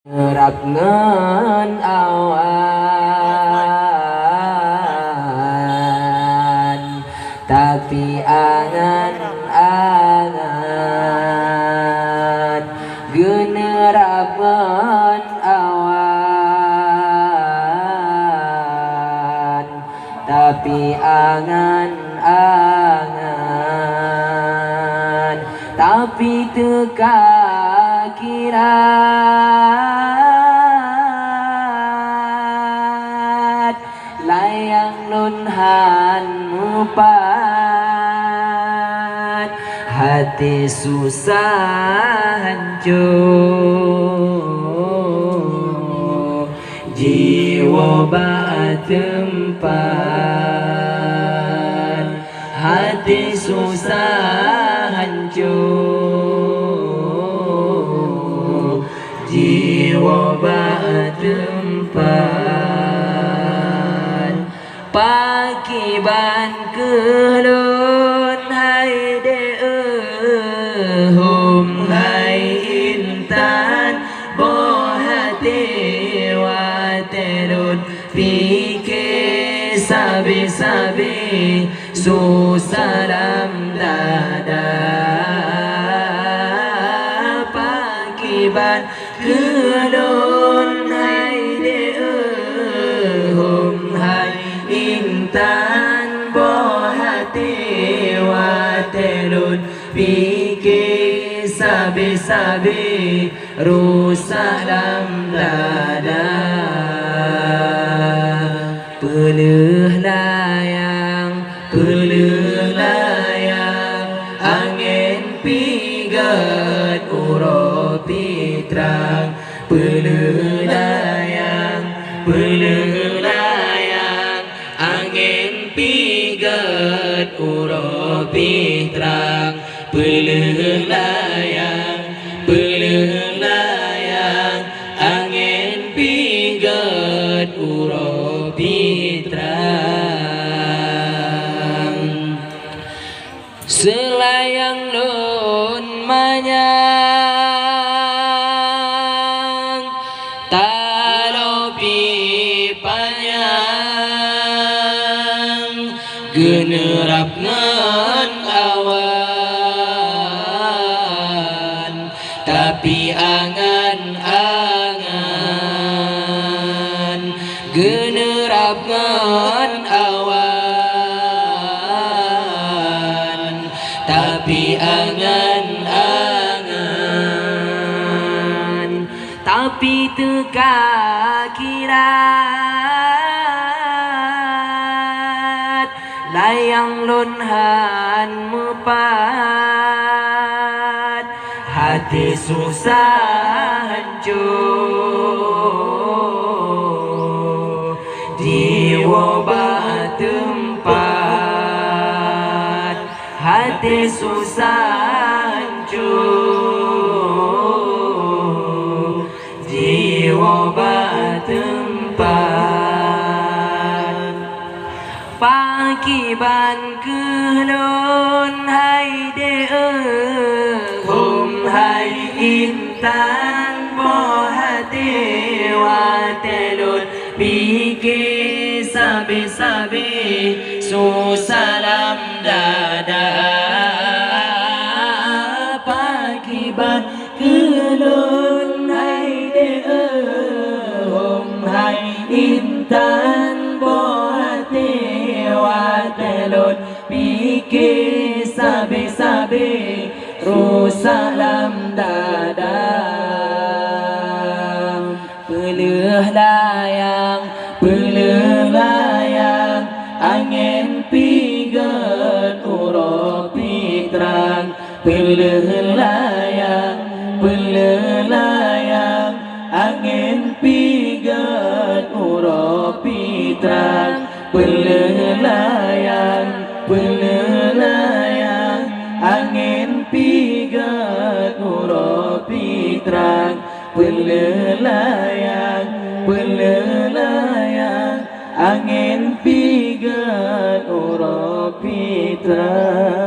Rapngan awan, tapi angan-angan generapkan awan, tapi angan-angan, tapi teka kira layang lunhan mupat, hati susah hancur, jiwa bak tempat, hati susah hancur, jiwa bak tempat. Pakiban kelun hai de hum hai intan bo hati wa terun pike sabi-sabi susalam dada. Pakiban kelun hai de hum hai intan bo hati wa telun pike sabi-sabi rusak dalam dada. Peleh layang angin pigat uro pitrang. Peleh layang angin pigat uro pitrang. Peleh layang angin pigat uro pitrang. Selayang lun manyang talopi panyang generapngan awan, tapi angan-angan generapngan awan, tapi angan-angan, tapi teka kirat layang lunhan mupat, hati susah hancur, jiwa bak tempat, hati susah hancur, jiwa bak tempat. Pakiban kelun hai de hum hai intan bo hati wa telun pike sabi-sabi susalam dada. Pakiban kelun hai de hum hai intan bo hati wa telun pike sabi-sabi rusak lam dada. Peleh layang angin pigat uro pitrang. Peleh layang angin pigat uro pitrang. Peleh layang angin pigat uro pitrang. Peleh layang angin pigat uro pitrang.